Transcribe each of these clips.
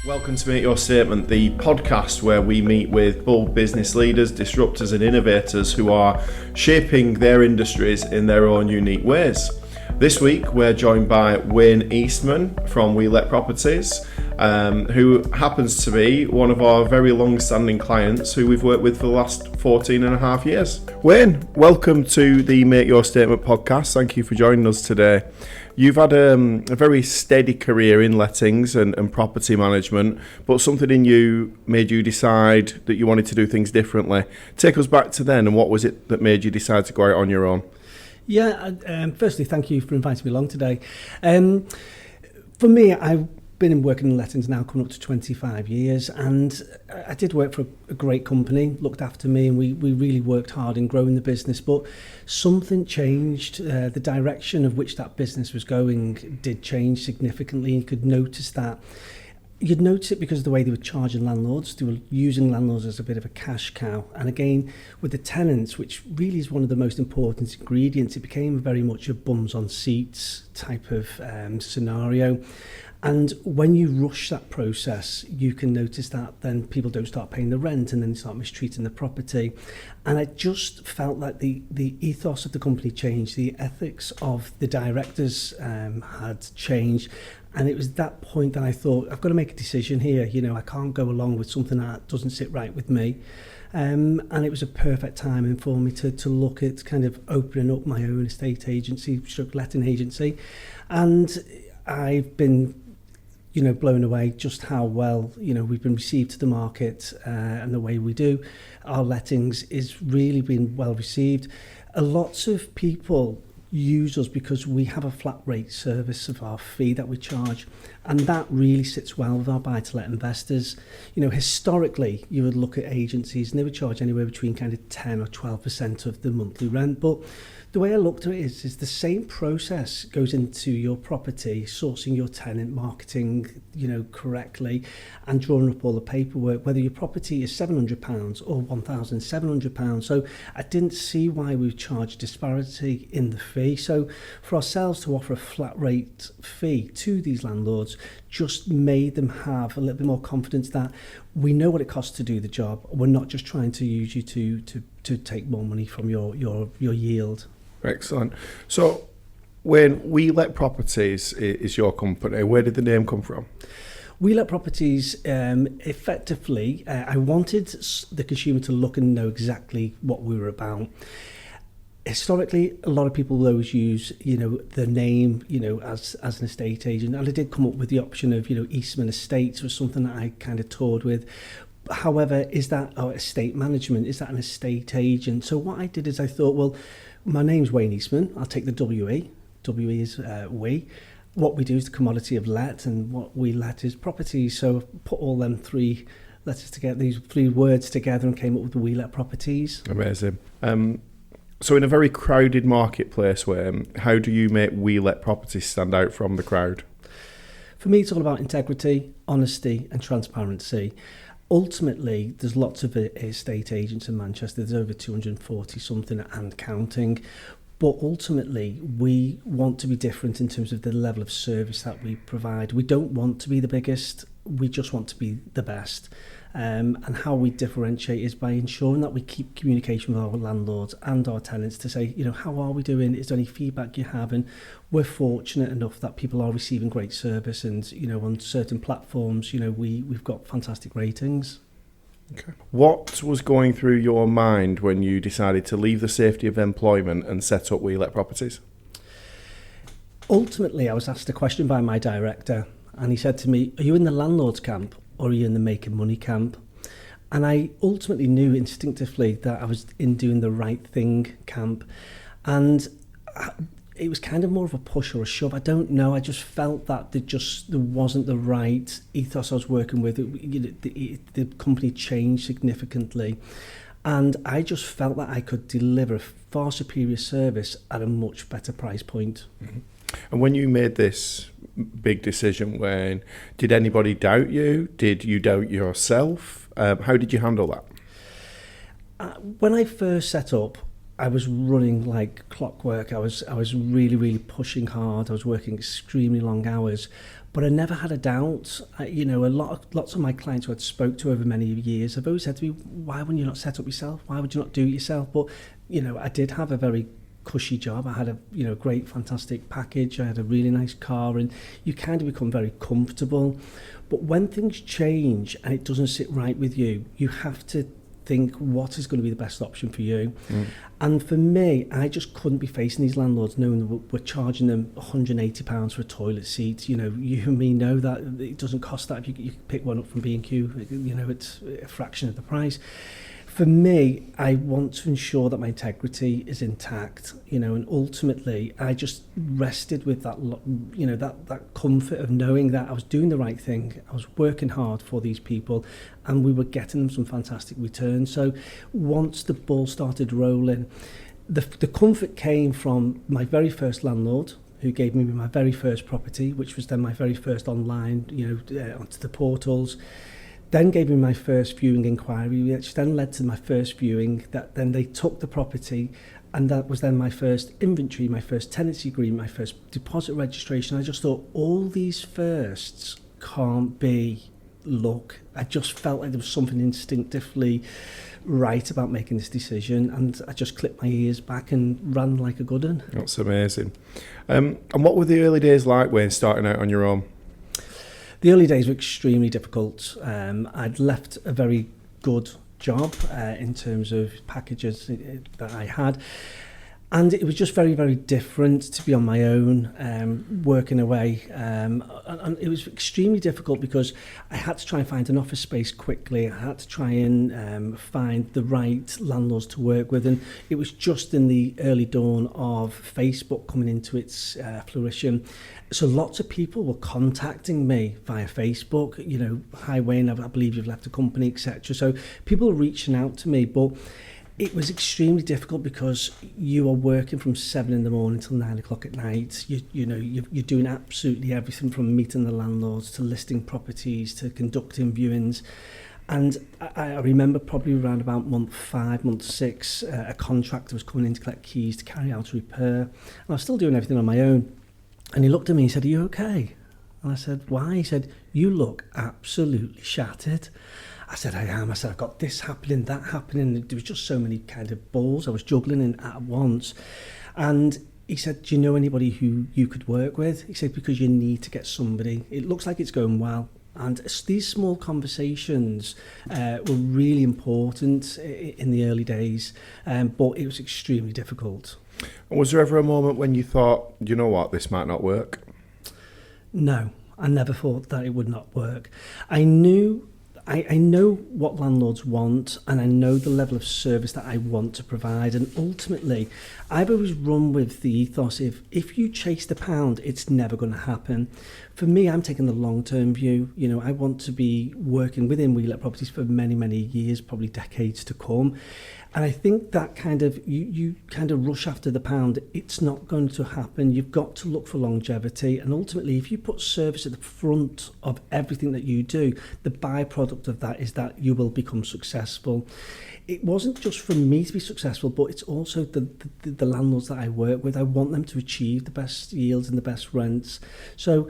Welcome to Make Your Statement, the podcast where we meet with bold business leaders, disruptors and innovators who are shaping their industries in their own unique ways. This week we're joined by Wayne Eastman from We Let Properties, who happens to be one of our very long-standing clients who we've worked with for the last 14 and a half years. Wayne, welcome to the Make Your Statement podcast. Thank you for joining us today. You've had a very steady career in lettings and property management, but something in you made you decide that you wanted to do things differently. Take us back to then, and what was it that made you decide to go out on your own? Yeah, firstly, thank you for inviting me along today. For me, I've been working in lettings now coming up to 25 years, and I did work for a great company, looked after me, and we really worked hard in growing the business, but something changed. The direction of which that business was going did change significantly. You could notice that. You'd notice it because of the way they were charging landlords. They were using landlords as a bit of a cash cow. And again, with the tenants, which really is one of the most important ingredients, it became very much a bums on seats type of scenario. And when you rush that process, you can notice that then people don't start paying the rent and then they start mistreating the property. And I just felt like the ethos of the company changed, the ethics of the directors had changed. And it was that point that I thought, I've got to make a decision here. You know, I can't go along with something that doesn't sit right with me. And it was a perfect timing for me to look at kind of opening up my own estate agency, letting agency. And I've been blown away just how well, we've been received to the market and the way we do. Our lettings is really been well received. Lots of people use us because we have a flat rate service of our fee that we charge, and that really sits well with our buy-to-let investors. Historically, you would look at agencies and they would charge anywhere between kind of 10 or 12% of the monthly rent, but the way I looked at it is the same process goes into your property, sourcing your tenant, marketing, correctly, and drawing up all the paperwork, whether your property is £700 or £1,700. So I didn't see why we would charge disparity in the fee. So for ourselves to offer a flat rate fee to these landlords just made them have a little bit more confidence that we know what it costs to do the job. We're not just trying to use you to take more money from your yield. Excellent. So when We Let Properties is your company, where did the name come from? We Let Properties, effectively, I wanted the consumer to look and know exactly what we were about. Historically, a lot of people always use, the name, as an estate agent. And I did come up with the option of, Eastman Estates was something that I kind of toured with. However, is that estate management? Is that an estate agent? So what I did is I thought, well, my name's Wayne Eastman. I'll take the WE. WE is we. What we do is the commodity of let, and what we let is properties. So I've put all them three letters together, these three words together, and came up with the We Let Properties. Amazing. So in a very crowded marketplace, how do you make We Let Properties stand out from the crowd? For me, it's all about integrity, honesty, and transparency. Ultimately, there's lots of estate agents in Manchester. There's over 240 something and counting. But ultimately, we want to be different in terms of the level of service that we provide. We don't want to be the biggest. We just want to be the best. And how we differentiate is by ensuring that we keep communication with our landlords and our tenants to say, how are we doing? Is there any feedback you have? And we're fortunate enough that people are receiving great service, and on certain platforms, we've got fantastic ratings. Okay. What was going through your mind when you decided to leave the safety of employment and set up We Let Properties? Ultimately, I was asked a question by my director, and he said to me, "Are you in the landlord's camp or are you in the making money camp?" And I ultimately knew instinctively that I was in doing the right thing camp. And it was kind of more of a push or a shove. I don't know. I just felt that there wasn't the right ethos I was working with. The company changed significantly. And I just felt that I could deliver a far superior service at a much better price point. Mm-hmm. And when you made this big decision, Wayne, did anybody doubt you? Did you doubt yourself? How did you handle that? When I first set up, I was running like clockwork. I was really, really pushing hard. I was working extremely long hours, but I never had a doubt. Lots of my clients who I'd spoke to over many years have always said to me, why wouldn't you not set up yourself? Why would you not do it yourself? But, I did have a very cushy job. I had a great, fantastic package. I had a really nice car, and you kind of become very comfortable. But when things change and it doesn't sit right with you, you have to think what is going to be the best option for you. And for me, I just couldn't be facing these landlords knowing that we're charging them £180 for a toilet seat. You and me know that it doesn't cost that if you pick one up from B&Q. It's a fraction of the price. For me, I want to ensure that my integrity is intact, and ultimately I just rested with that, that comfort of knowing that I was doing the right thing. I was working hard for these people, and we were getting them some fantastic returns. So once the ball started rolling, the comfort came from my very first landlord, who gave me my very first property, which was then my very first online, onto the portals. Then gave me my first viewing inquiry, which then led to my first viewing. That then they took the property, and that was then my first inventory, my first tenancy agreement, my first deposit registration. I just thought all these firsts can't be luck. I just felt like there was something instinctively right about making this decision, and I just clipped my ears back and ran like a good one. That's amazing. And what were the early days like, Wayne, starting out on your own? The early days were extremely difficult. I'd left a very good job in terms of packages that I had. And it was just very, very different to be on my own, working away. And it was extremely difficult because I had to try and find an office space quickly. I had to try and find the right landlords to work with. And it was just in the early dawn of Facebook coming into its fruition. So lots of people were contacting me via Facebook, hi Wayne, I believe you've left the company, etc. So people were reaching out to me, but it was extremely difficult because you are working from 7 in the morning till 9 o'clock at night. You're doing absolutely everything from meeting the landlords to listing properties to conducting viewings. And I remember probably around about month 5, month 6, a contractor was coming in to collect keys to carry out a repair. And I was still doing everything on my own. And he looked at me and said, "Are you okay?" And I said, "Why?" He said, "You look absolutely shattered." I said, "I am." I said, "I've got this happening, that happening." There was just so many kind of balls I was juggling in at once. And he said, "Do you know anybody who you could work with?" He said, "Because you need to get somebody. It looks like it's going well." And these small conversations were really important in the early days, but it was extremely difficult. And was there ever a moment when you thought, you know what, this might not work? No, I never thought that it would not work. I know what landlords want, and I know the level of service that I want to provide. And ultimately, I've always run with the ethos if you chase the pound, it's never going to happen. For me, I'm taking the long-term view. I want to be working within We Let Properties for many, many years, probably decades to come. And I think that kind of, you kind of rush after the pound, it's not going to happen. You've got to look for longevity. And ultimately, if you put service at the front of everything that you do, the byproduct of that is that you will become successful. It wasn't just for me to be successful, but it's also the landlords that I work with. I want them to achieve the best yields and the best rents. So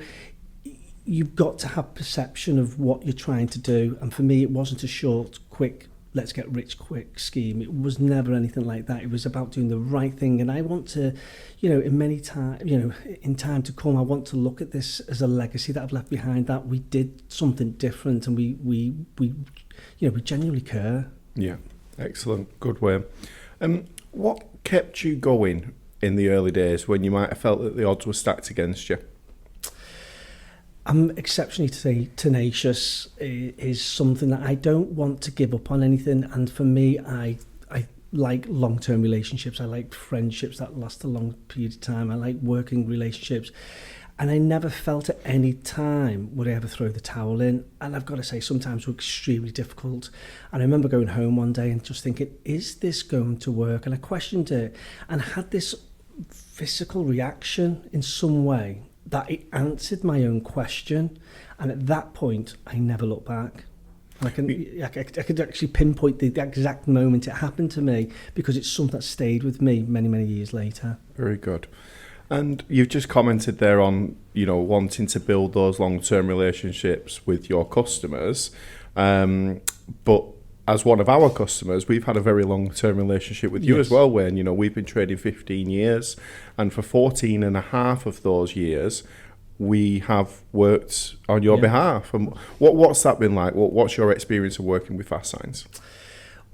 you've got to have perception of what you're trying to do. And for me, it wasn't a short, quick, let's get rich quick scheme. It was never anything like that. It was about doing the right thing. And I want to, in time to come, I want to look at this as a legacy that I've left behind, that we did something different and we genuinely care. Yeah, excellent. Good way. What kept you going in the early days when you might have felt that the odds were stacked against you? I'm exceptionally tenacious. Is something that I don't want to give up on anything. And for me, I like long-term relationships. I like friendships that last a long period of time. I like working relationships. And I never felt at any time would I ever throw the towel in. And I've got to say, sometimes were extremely difficult. And I remember going home one day and just thinking, is this going to work? And I questioned it and had this physical reaction in some way that it answered my own question. And at that point, I never looked back. I could actually pinpoint the exact moment it happened to me because it's something that stayed with me many, many years later. Very good. And you've just commented there on, wanting to build those long-term relationships with your customers. But as one of our customers, we've had a very long-term relationship with you as well, Wayne. We've been trading 15 years, and for 14 and a half of those years, we have worked on your behalf. And what's that been like? What's your experience of working with FASTSIGNS?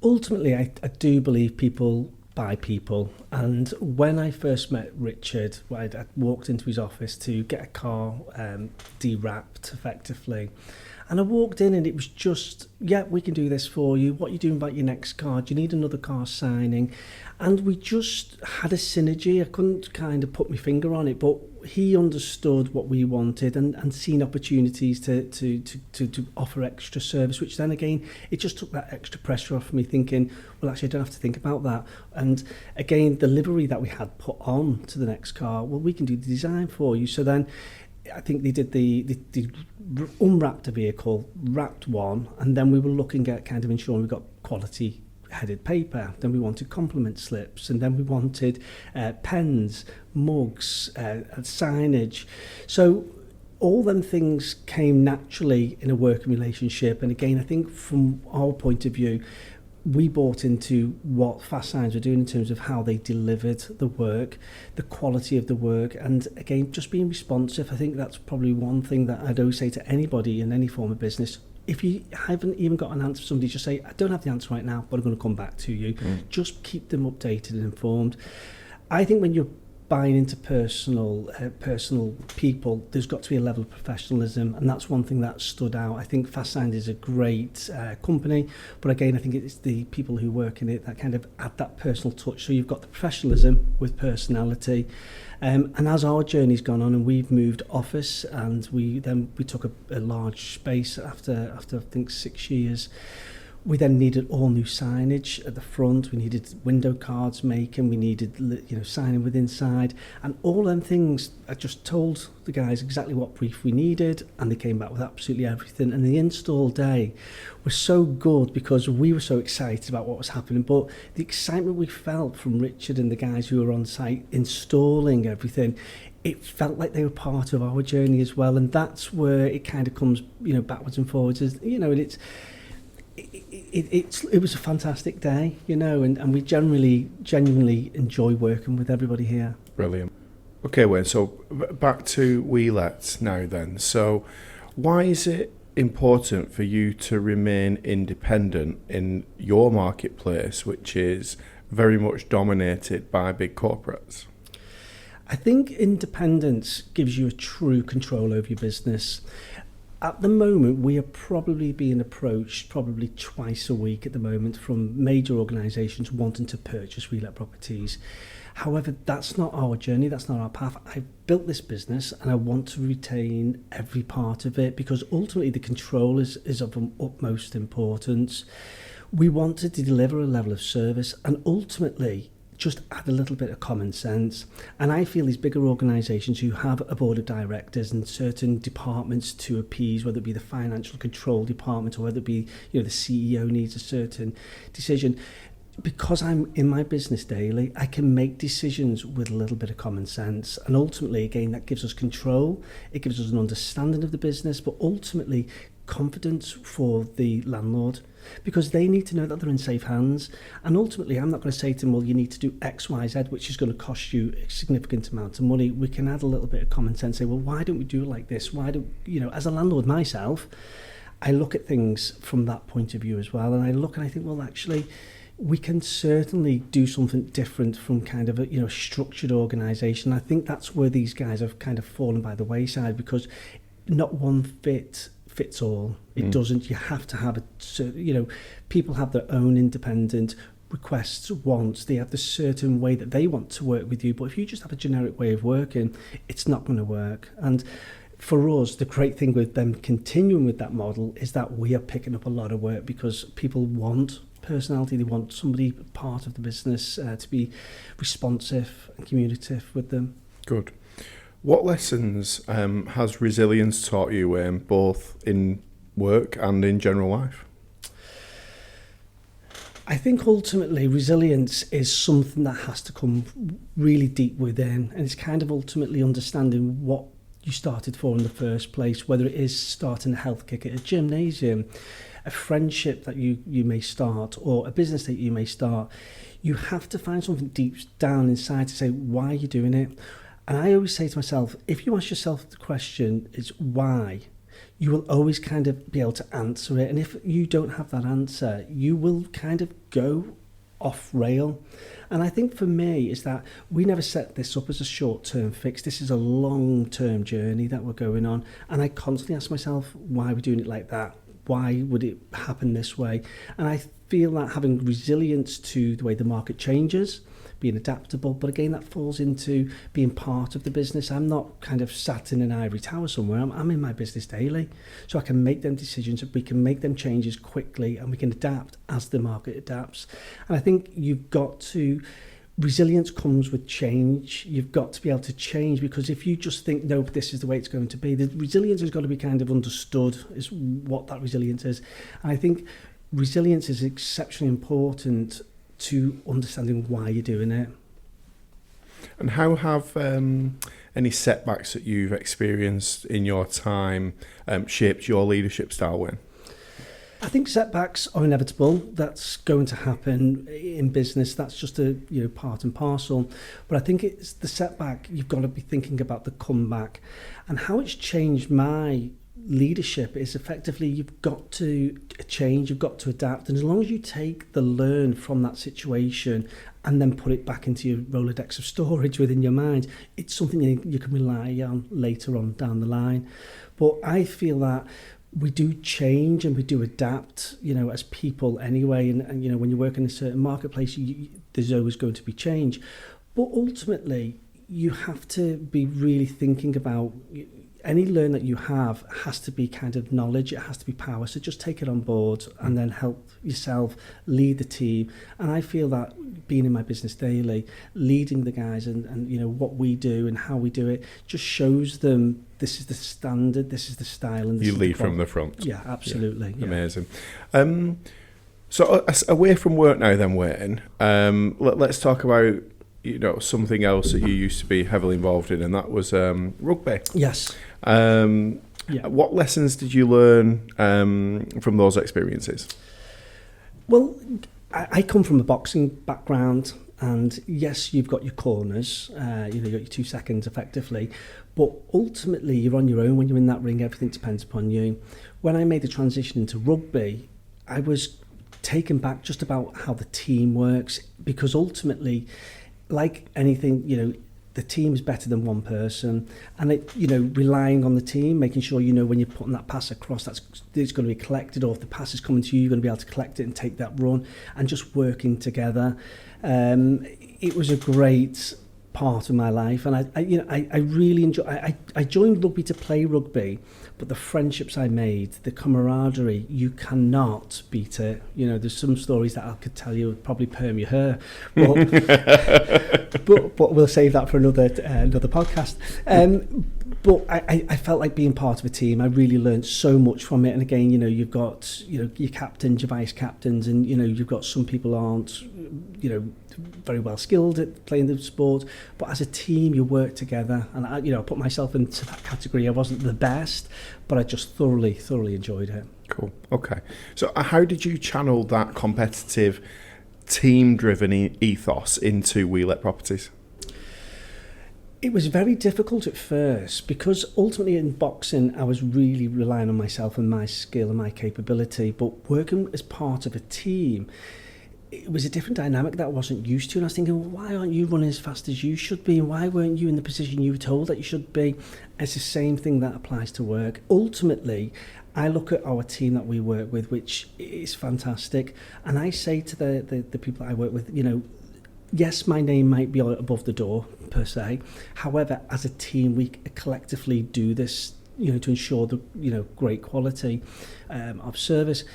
Ultimately, I do believe people buy people. And when I first met Richard, I walked into his office to get a car de-wrapped effectively. And I walked in and it was just, we can do this for you. What are you doing about your next car? Do you need another car signing? And we just had a synergy. I couldn't kind of put my finger on it, but he understood what we wanted and seen opportunities to offer extra service, which then again, it just took that extra pressure off me thinking, well, actually, I don't have to think about that. And again, the livery that we had put on to the next car, well, we can do the design for you. So then I think they did the unwrapped a vehicle, wrapped one, and then we were looking at kind of ensuring we got quality headed paper. Then we wanted compliment slips, and then we wanted pens, mugs, signage. So all them things came naturally in a working relationship. And again, I think from our point of view, we bought into what FASTSIGNS were doing in terms of how they delivered the work, the quality of the work, and again, just being responsive. I think that's probably one thing that I'd always say to anybody in any form of business. If you haven't even got an answer for somebody, just say, I don't have the answer right now, but I'm going to come back to you. Just keep them updated and informed. I think when you're buying into personal people, there's got to be a level of professionalism, and that's one thing that stood out. I think FASTSIGNS is a great company, but again, I think it's the people who work in it that kind of add that personal touch. So you've got the professionalism with personality, and as our journey's gone on and we've moved office, and we took a large space after I think 6 years. We then needed all new signage at the front. We needed window cards making. We needed, signing with inside, and all them things. I just told the guys exactly what brief we needed, and they came back with absolutely everything. And the install day was so good because we were so excited about what was happening. But the excitement we felt from Richard and the guys who were on site installing everything, it felt like they were part of our journey as well. And that's where it kind of comes, backwards and forwards. And it was a fantastic day, and we genuinely enjoy working with everybody here. Brilliant. Okay, Wayne, so back to WeLet now then. So why is it important for you to remain independent in your marketplace, which is very much dominated by big corporates? I think independence gives you a true control over your business. At the moment, we are probably being approached probably twice a week at the moment from major organisations wanting to purchase WeLet properties. However, that's not our journey, that's not our path. I've built this business and I want to retain every part of it because ultimately the control is of utmost importance. We want to deliver a level of service and ultimately just add a little bit of common sense. And I feel these bigger organisations who have a board of directors and certain departments to appease, whether it be the financial control department or whether it be the CEO needs a certain decision. Because I'm in my business daily, I can make decisions with a little bit of common sense. And ultimately, again, that gives us control. It gives us an understanding of the business, but ultimately confidence for the landlord, because they need to know that they're in safe hands. And ultimately, I'm not going to say to them, well, you need to do X, Y, Z, which is going to cost you a significant amount of money. We can add a little bit of common sense, say, well, why don't we do it like this? Why do, as a landlord myself, I look at things from that point of view as well. And I look and I think, well, actually, we can certainly do something different from kind of a structured organisation. I think that's where these guys have kind of fallen by the wayside, because not one fits all. It doesn't. You have to have people have their own independent requests, wants. They have the certain way that they want to work with you. But if you just have a generic way of working, it's not going to work. And for us, the great thing with them continuing with that model is that we are picking up a lot of work because people want personality. They want somebody part of the business to be responsive and communicative with them. Good. What lessons has resilience taught you, both in work and in general life? I think ultimately resilience is something that has to come really deep within, and it's kind of ultimately understanding what you started for in the first place, whether it is starting a health kick at a gymnasium, a friendship that you may start, or a business that you may start. You have to find something deep down inside to say, why are you doing it? And I always say to myself, if you ask yourself the question is why, you will always kind of be able to answer it. And if you don't have that answer, you will kind of go off rail. And I think for me is that we never set this up as a short-term fix. This is a long-term journey that we're going on. And I constantly ask myself, why are we doing it like that? Why would it happen this way? And I feel that having resilience to the way the market changes, being adaptable, but again, that falls into being part of the business. I'm not kind of sat in an ivory tower somewhere. I'm in my business daily. So I can make them decisions, we can make them changes quickly, and we can adapt as the market adapts. And I think resilience comes with change. You've got to be able to change, because if you just think, no, this is the way it's going to be, the resilience has got to be kind of understood is what that resilience is. And I think resilience is exceptionally important to understanding why you're doing it. And how have any setbacks that you've experienced in your time shaped your leadership style, Wayne? I think setbacks are inevitable. That's going to happen in business. That's just a part and parcel. But I think it's the setback. You've got to be thinking about the comeback, and how it's changed my leadership is effectively you've got to change, you've got to adapt, and as long as you take the learn from that situation and then put it back into your Rolodex of storage within your mind, it's something you can rely on later on down the line. But I feel that we do change and we do adapt, as people anyway, and when you work in a certain marketplace, there's always going to be change. But ultimately, you have to be really thinking about any learn that you have has to be kind of knowledge, it has to be power. So just take it on board and then help yourself lead the team. And I feel that being in my business daily, leading the guys and what we do and how we do it, just shows them this is the standard, this is the style. And this you is lead from the front. Yeah, absolutely. Yeah. Amazing. So away from work now then, Wayne, let's talk about something else that you used to be heavily involved in, and that was rugby. Yes. What lessons did you learn from those experiences? Well, I come from a boxing background, and yes, you've got your corners, you've got your 2 seconds effectively, but ultimately you're on your own when you're in that ring. Everything depends upon you. When I made the transition into rugby, I was taken back just about how the team works, because ultimately, like anything, the team is better than one person, and relying on the team, making sure when you're putting that pass across, it's going to be collected, or if the pass is coming to you, you're going to be able to collect it and take that run, and just working together. It was a great part of my life, and I really enjoy. I joined rugby to play rugby, but the friendships I made, the camaraderie, you cannot beat it. There's some stories that I could tell you would probably perm your hair, but we'll save that for another podcast. But I felt like being part of a team. I really learned so much from it. And again, you've got your captains, your vice captains, and you've got some people aren't very well skilled at playing the sport, but as a team you work together. And I put myself into that category. I wasn't the best, but I just thoroughly enjoyed it. Cool. Okay. So how did you channel that competitive, team-driven ethos into We Let Properties? It was very difficult at first, because ultimately in boxing I was really relying on myself and my skill and my capability, but working as part of a team, it was a different dynamic that I wasn't used to. And I was thinking, well, why aren't you running as fast as you should be, and why weren't you in the position you were told that you should be? It's the same thing that applies to work. Ultimately, I look at our team that we work with, which is fantastic, and I say to the people that I work with, yes, my name might be above the door per se. However, as a team, we collectively do this, to ensure the great quality of service.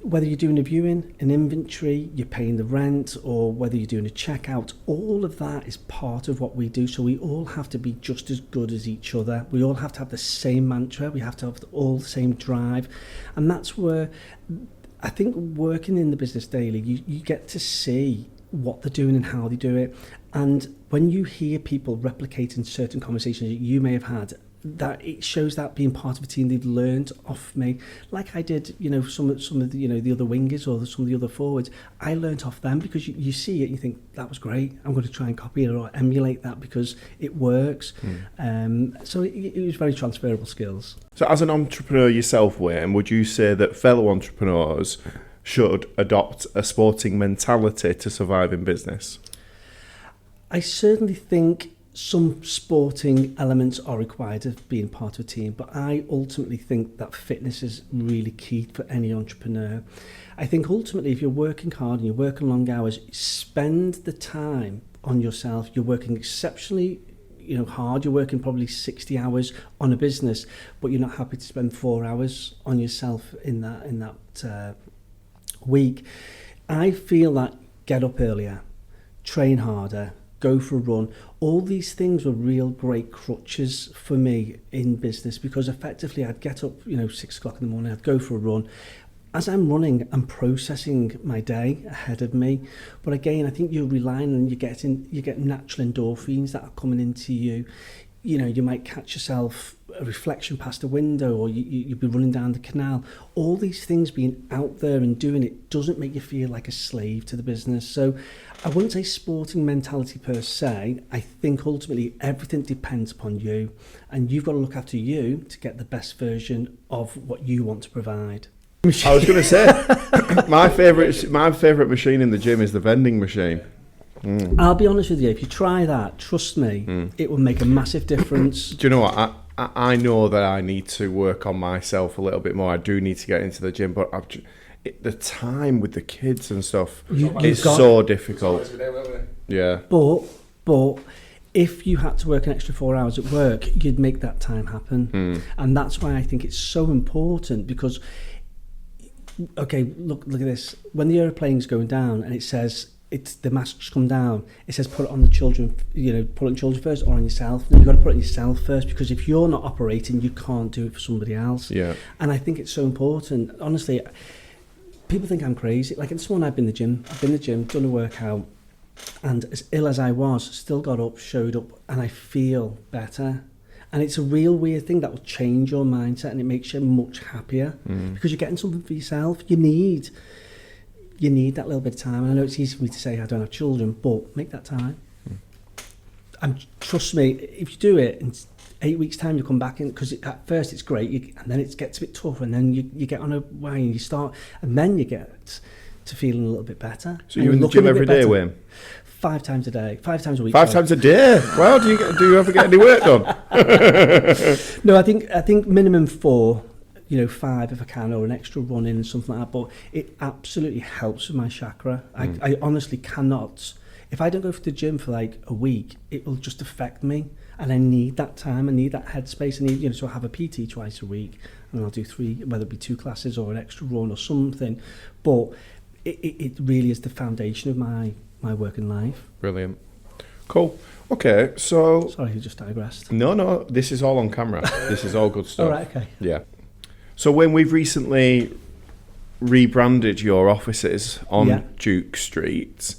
Whether you're doing a viewing, an inventory, you're paying the rent, or whether you're doing a checkout, all of that is part of what we do. So we all have to be just as good as each other. We all have to have the same mantra. We have to have all the same drive, and that's where I think working in the business daily, you get to see what they're doing and how they do it. And when you hear people replicating certain conversations that you may have had, that it shows that being part of a team they've learned off me, like I did, some of the the other wingers or some of the other forwards. I learned off them because you see it and you think that was great. I'm going to try and copy it or emulate that because it works. So it was very transferable skills. So as an entrepreneur yourself, Wayne, would you say that fellow entrepreneurs should adopt a sporting mentality to survive in business? I certainly think some sporting elements are required of being part of a team, but I ultimately think that fitness is really key for any entrepreneur. I think ultimately if you're working hard and you're working long hours, spend the time on yourself. You're working exceptionally hard. You're working probably 60 hours on a business, but you're not happy to spend 4 hours on yourself in that week. I feel that get up earlier, train harder, go for a run. All these things were real great crutches for me in business because effectively I'd get up, 6 o'clock in the morning, I'd go for a run. As I'm running, I'm processing my day ahead of me. But again, I think you're relying on you get natural endorphins that are coming into you. You might catch yourself a reflection past a window or you'd be running down the canal. All these things being out there and doing it doesn't make you feel like a slave to the business. So I wouldn't say sporting mentality per se. I think ultimately everything depends upon you and you've got to look after you to get the best version of what you want to provide. I was going to say, my favourite machine in the gym is the vending machine. I'll be honest with you, if you try that, trust me, it will make a massive difference. Do you know what? I know that I need to work on myself a little bit more. I do need to get into the gym, but the time with the kids and stuff is so difficult. Yeah. But if you had to work an extra 4 hours at work, you'd make that time happen. And that's why I think it's so important because, okay, look at this. When the aeroplane's going down and it says, the masks come down, it says put it on the children, put it on children first or on yourself. Then you've got to put it on yourself first because if you're not operating, you can't do it for somebody else. Yeah. And I think it's so important. Honestly, people think I'm crazy. Like this morning I've been in the gym, done a workout, and as ill as I was, still got up, showed up, and I feel better. And it's a real weird thing that will change your mindset and it makes you much happier because you're getting something for yourself. You need that little bit of time. And I know it's easy for me to say I don't have children, but make that time. And trust me, if you do it in 8 weeks' time, you come back in, because at first it's great, and then it gets a bit tougher, and then you get on a way and you start, and then you get to feeling a little bit better. So you're in the gym every day, Wayne? 5 times a day, 5 times a week. 5 times a day? Well, do you ever get any work done? No, I think minimum 4. 5 if I can, or an extra run in and something like that. But it absolutely helps with my chakra. I honestly cannot. If I don't go to the gym for like a week, it will just affect me. And I need that time. I need that headspace. I need, so I have a PT twice a week, and I'll do 3, whether it be 2 classes or an extra run or something. But it really is the foundation of my working life. Brilliant. Cool. Okay, so... Sorry, I just digressed. No, this is all on camera. This is all good stuff. All right, okay. Yeah. So when we've recently rebranded your offices on Duke Street,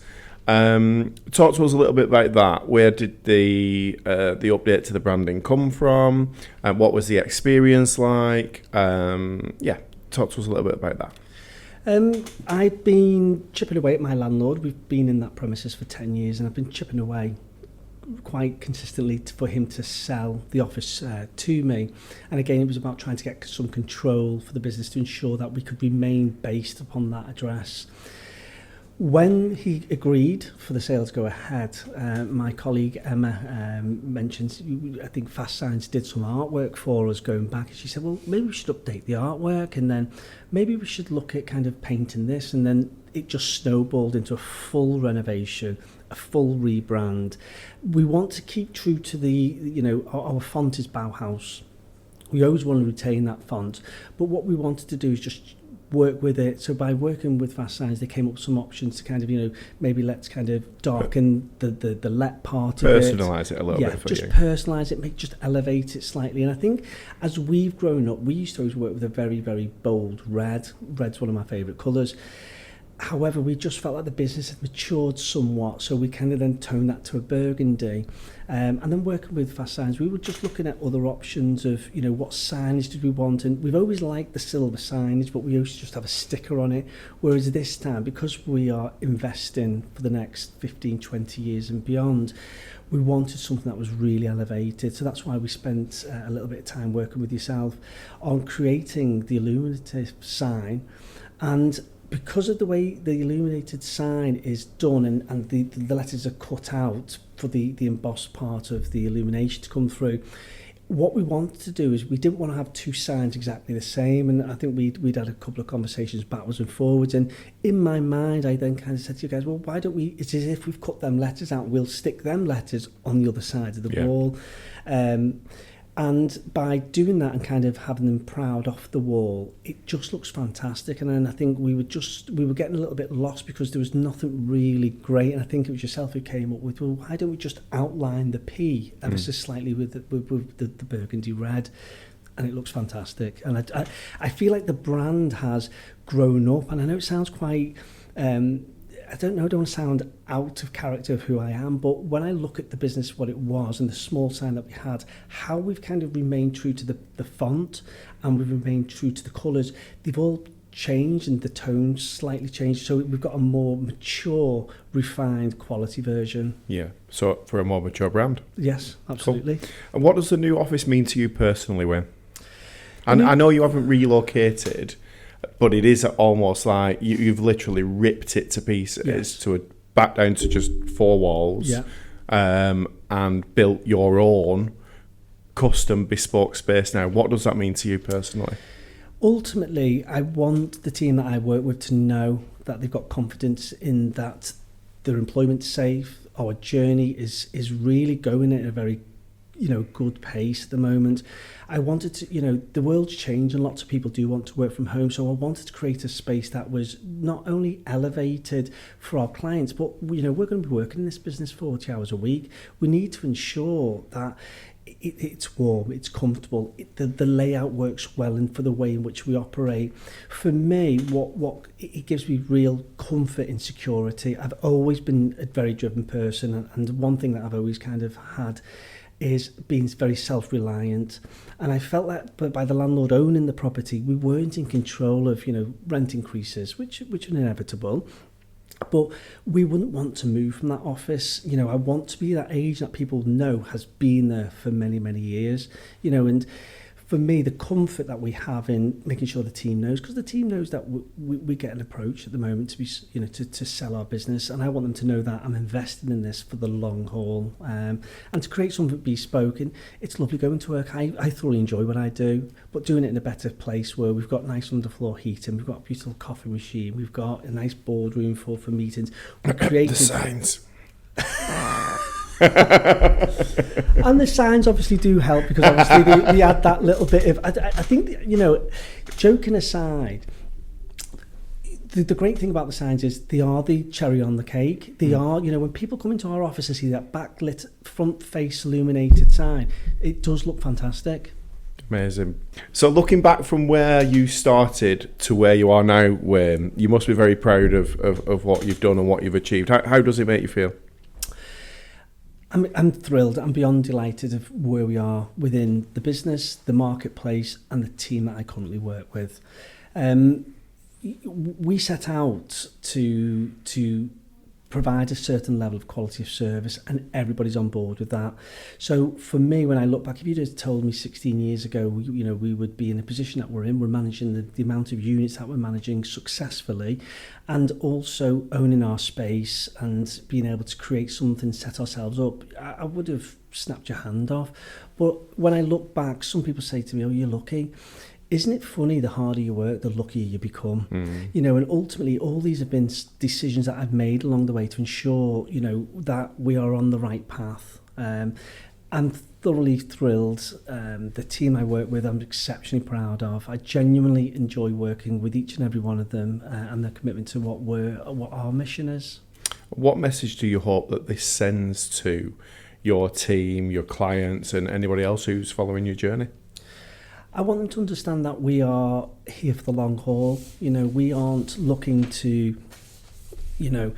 talk to us a little bit about that. Where did the update to the branding come from? And what was the experience like? Talk to us a little bit about that. I've been chipping away at my landlord. We've been in that premises for 10 years, and I've been chipping away quite consistently for him to sell the office to me. And again, it was about trying to get some control for the business to ensure that we could remain based upon that address. When he agreed for the sale to go ahead, my colleague Emma mentioned, I think FASTSIGNS did some artwork for us going back, and she said, well, maybe we should update the artwork, and then maybe we should look at kind of painting this, and then it just snowballed into a full renovation, a full rebrand. We want to keep true to the, our font is Bauhaus. We always want to retain that font, but what we wanted to do is just work with it. So by working with Fast Signs, they came up with some options to kind of, maybe let's kind of darken the let part of it. Personalise it a little bit for you. Yeah, just personalise it, just elevate it slightly. And I think as we've grown up, we used to always work with a very, very bold red. Red's one of my favourite colours. However, we just felt like the business had matured somewhat, so we kind of then toned that to a burgundy. And then working with Fast Signs, we were just looking at other options of, what signage did we want. And we've always liked the silver signage, but we used to just have a sticker on it. Whereas this time, because we are investing for the next 15, 20 years and beyond, we wanted something that was really elevated. So that's why we spent a little bit of time working with yourself on creating the illuminative sign. And because of the way the illuminated sign is done and the letters are cut out for the embossed part of the illumination to come through, what we wanted to do is we didn't want to have two signs exactly the same. And I think we'd had a couple of conversations backwards and forwards. And in my mind, I then kind of said to you guys, well, why don't we, it's as if we've cut them letters out, we'll stick them letters on the other side of the wall. And by doing that and kind of having them proud off the wall, it just looks fantastic. And then I think we were getting a little bit lost because there was nothing really great. And I think it was yourself who came up with, well, why don't we just outline the P ever so slightly with the burgundy red? And it looks fantastic. And I feel like the brand has grown up. And I know it sounds quite... I don't want to sound out of character of who I am, but when I look at the business, what it was, and the small sign that we had, how we've kind of remained true to the font and we've remained true to the colours, they've all changed and the tones slightly changed. So we've got a more mature, refined quality version. Yeah, so for a more mature brand. Yes, absolutely. Cool. And what does the new office mean to you personally, Wayne? And I know you haven't relocated, but it is almost like you've literally ripped it to pieces back down to just four walls, and built your own custom bespoke space now. What does that mean to you personally? Ultimately, I want the team that I work with to know that they've got confidence in that their employment's safe. Our journey is really going at a very good pace at the moment. I wanted to, the world's changed and lots of people do want to work from home. So I wanted to create a space that was not only elevated for our clients, but, we're going to be working in this business 40 hours a week. We need to ensure that it's warm, it's comfortable, the layout works well and for the way in which we operate. For me, what it gives me real comfort and security. I've always been a very driven person, and one thing that I've always kind of had is being very self-reliant, and I felt that by the landlord owning the property, we weren't in control of rent increases, which are inevitable, but we wouldn't want to move from that office. I want to be that age that people know has been there for many, many years, and for me, the comfort that we have in making sure the team knows, because the team knows that we get an approach at the moment to be, to sell our business, and I want them to know that I'm investing in this for the long haul, and to create something bespoke. And it's lovely going to work. I thoroughly enjoy what I do, but doing it in a better place where we've got nice underfloor heating, we've got a beautiful coffee machine, we've got a nice boardroom for meetings. We've created the signs. And the signs obviously do help, because obviously they add that little bit of, I think, joking aside, the great thing about the signs is they are the cherry on the cake. They are, when people come into our office and see that backlit front face illuminated sign, it does look fantastic. Amazing. So looking back from where you started to where you are now, Wayne, you must be very proud of what you've done and what you've achieved. How does it make you feel? I'm thrilled. I'm beyond delighted of where we are within the business, the marketplace, and the team that I currently work with. We set out to provide a certain level of quality of service, and everybody's on board with that. So for me, when I look back, if you'd have told me 16 years ago, we would be in the position that we're in, we're managing the amount of units that we're managing successfully, and also owning our space and being able to create something, set ourselves up, I would have snapped your hand off. But when I look back, some people say to me, oh, you're lucky. Isn't it funny, the harder you work, the luckier you become? And ultimately all these have been decisions that I've made along the way to ensure, that we are on the right path. I'm thoroughly thrilled. The team I work with, I'm exceptionally proud of. I genuinely enjoy working with each and every one of them and their commitment to what our mission is. What message do you hope that this sends to your team, your clients, and anybody else who's following your journey? I want them to understand that we are here for the long haul. You know, we aren't looking to, you know,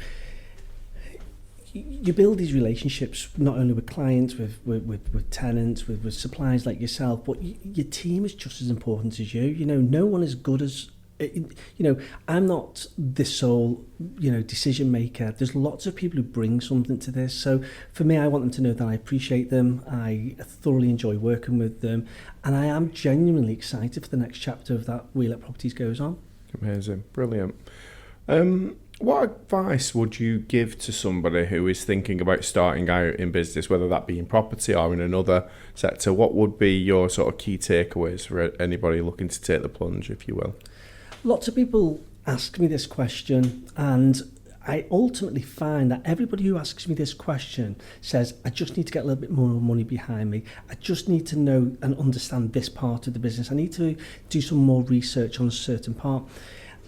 you build these relationships not only with clients, with tenants, with suppliers like yourself, but your team is just as important as you. You know, no one is good as, you know, I'm not the sole, you know, decision maker. There's lots of people who bring something to this. So for me, I want them to know that I appreciate them. I thoroughly enjoy working with them. And I am genuinely excited for the next chapter of that We Let Properties goes on. Amazing. Brilliant. What advice would you give to somebody who is thinking about starting out in business, whether that be in property or in another sector? What would be your sort of key takeaways for anybody looking to take the plunge, if you will? Lots of people ask me this question, and I ultimately find that everybody who asks me this question says, I just need to get a little bit more money behind me. I just need to know and understand this part of the business. I need to do some more research on a certain part.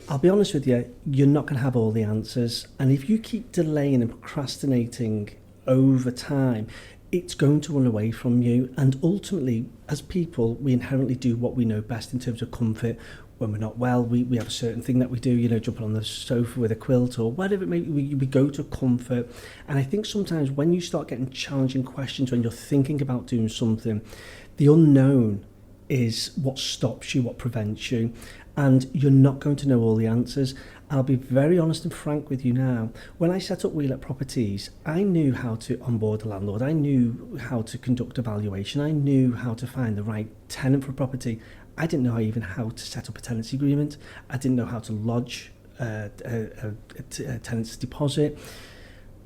I'll be honest with you, you're not going to have all the answers. And if you keep delaying and procrastinating over time, it's going to run away from you. And ultimately, as people, we inherently do what we know best in terms of comfort. When we're not well, we have a certain thing that we do, you know, jumping on the sofa with a quilt or whatever it may be, we go to comfort. And I think sometimes when you start getting challenging questions, when you're thinking about doing something, the unknown is what stops you, what prevents you. And you're not going to know all the answers. I'll be very honest and frank with you now. When I set up We Let Properties, I knew how to onboard a landlord. I knew how to conduct a valuation. I knew how to find the right tenant for a property. I didn't know even how to set up a tenancy agreement. I didn't know how to lodge a tenant's deposit.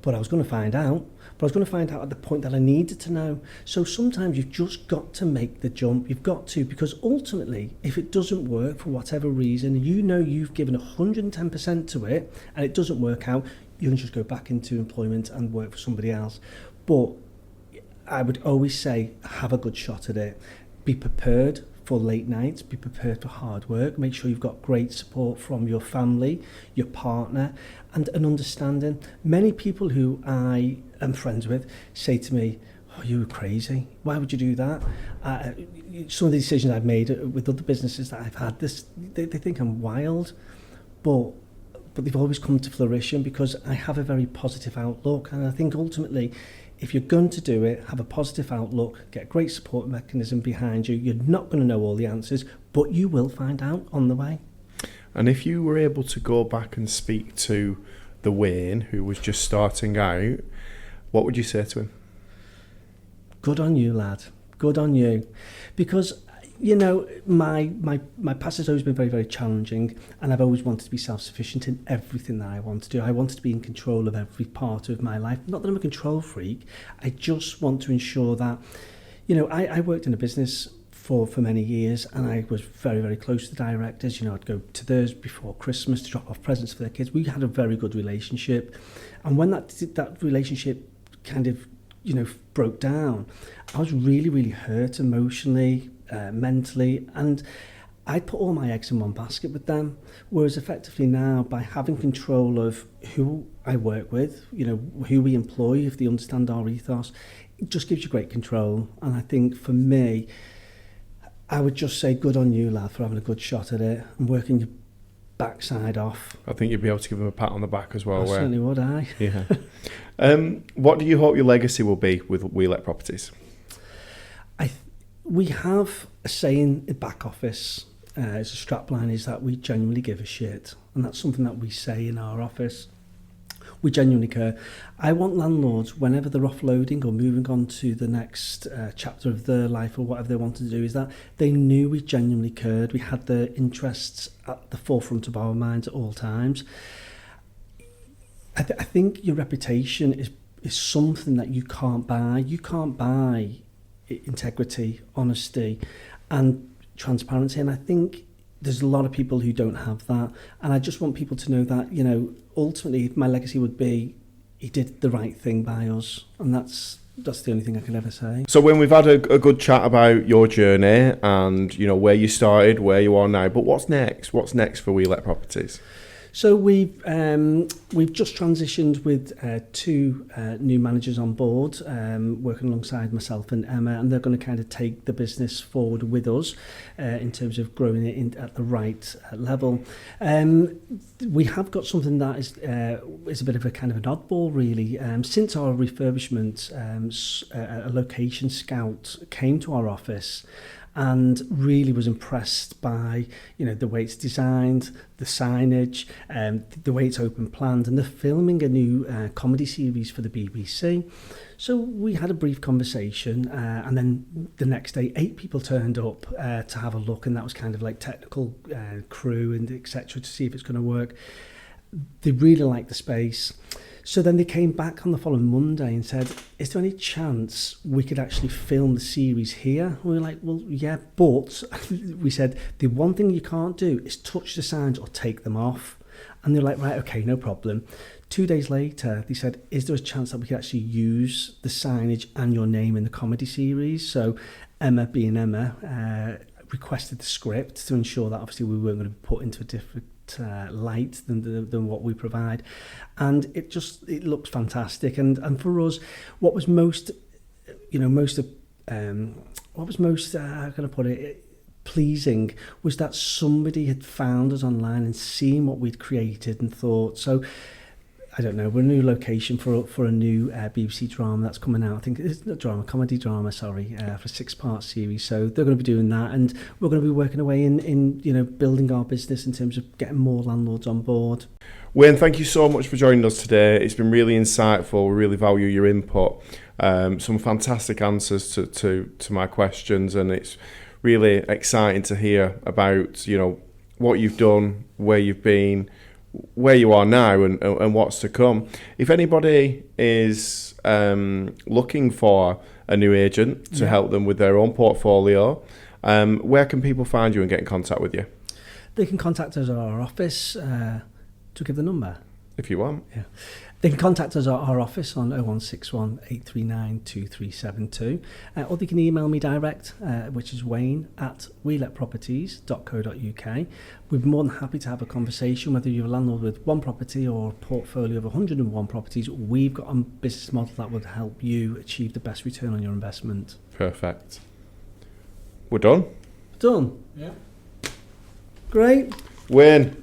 But I was going to find out. But I was going to find out at the point that I needed to know. So sometimes you've just got to make the jump. You've got to, because ultimately, if it doesn't work for whatever reason, you know you've given 110% to it and it doesn't work out, you can just go back into employment and work for somebody else. But I would always say, have a good shot at it. Be prepared for late nights, be prepared for hard work, make sure you've got great support from your family, your partner, and an understanding. Many people who I am friends with say to me, oh, you were crazy, why would you do that? Some of the decisions I've made with other businesses that I've had, they think I'm wild, but they've always come to fruition because I have a very positive outlook. And I think ultimately, if you're going to do it, have a positive outlook, get a great support mechanism behind you. You're not going to know all the answers, but you will find out on the way. And if you were able to go back and speak to the Wayne who was just starting out, what would you say to him? Good on you, lad. Good on you. Because, you know, my past has always been very, very challenging, and I've always wanted to be self-sufficient in everything that I want to do. I wanted to be in control of every part of my life. Not that I'm a control freak. I just want to ensure that, you know, I worked in a business for many years, and I was very, very close to the directors. You know, I'd go to theirs before Christmas to drop off presents for their kids. We had a very good relationship. And when that relationship kind of, you know, broke down, I was really, really hurt emotionally, mentally, and I put all my eggs in one basket with them. Whereas effectively now, by having control of who I work with, you know, who we employ, if they understand our ethos, it just gives you great control. And I think for me, I would just say good on you, lad, for having a good shot at it and working your backside off. I think you'd be able to give him a pat on the back as well. I certainly would, Yeah. What do you hope your legacy will be with We Let Properties? We have a saying in back office, as a strapline, is that we genuinely give a shit. And that's something that we say in our office. We genuinely care. I want landlords, whenever they're offloading or moving on to the next chapter of their life or whatever they wanted to do, is that they knew we genuinely cared. We had their interests at the forefront of our minds at all times. I think your reputation is something that you can't buy. You can't buy integrity, honesty, and transparency. And I think there's a lot of people who don't have that. And I just want people to know that, you know, ultimately my legacy would be he did the right thing by us. And that's that's the only thing I can ever say. So when we've had a good chat about your journey and, you know, where you started, where you are now, but what's next? What's next for We Let Properties? So we've just transitioned with two new managers on board, working alongside myself and Emma, and they're going to kind of take the business forward with us in terms of growing it at the right level. We have got something that is a bit of a kind of an oddball, really. Since our refurbishment, a location scout came to our office and really was impressed by, you know, the way it's designed, the signage, the way it's open planned, and they're filming a new comedy series for the BBC. So we had a brief conversation, and then the next day 8 people turned up to have a look, and that was kind of like technical crew and etc. to see if it's going to work. They really liked the space. So then they came back on the following Monday and said, is there any chance we could actually film the series here? And we were like, well, yeah, but we said, the one thing you can't do is touch the signs or take them off. And they're like, right, okay, no problem. 2 days later, they said, is there a chance that we could actually use the signage and your name in the comedy series? So Emma, being Emma, requested the script to ensure that obviously we weren't going to be put into a different light than what we provide, and it looks fantastic. And for us, what was most how can I put it, pleasing was that somebody had found us online and seen what we'd created and thought, so I don't know, we're a new location for a new BBC drama that's coming out. I think it's not comedy drama, for a 6-part series. So they're going to be doing that, and we're going to be working away in you know, building our business in terms of getting more landlords on board. Wayne, thank you so much for joining us today. It's been really insightful. We really value your input. Some fantastic answers to my questions, and it's really exciting to hear about, you know, what you've done, where you've been, where you are now, and what's to come. If anybody is looking for a new agent to help them with their own portfolio, where can people find you and get in contact with you? They can contact us at our office. To give the number? If you want. Yeah. They can contact us at our office on 0161 839 2372, or they can email me direct, which is wayne@weletproperties.co.uk. We'd be more than happy to have a conversation, whether you're a landlord with one property or a portfolio of 101 properties. We've got a business model that would help you achieve the best return on your investment. Perfect. We're done? Done? Yeah. Great. Wayne,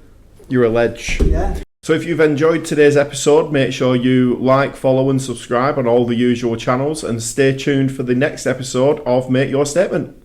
you're a ledge. Yeah. So if you've enjoyed today's episode, make sure you like, follow and subscribe on all the usual channels, and stay tuned for the next episode of Make Your Statement.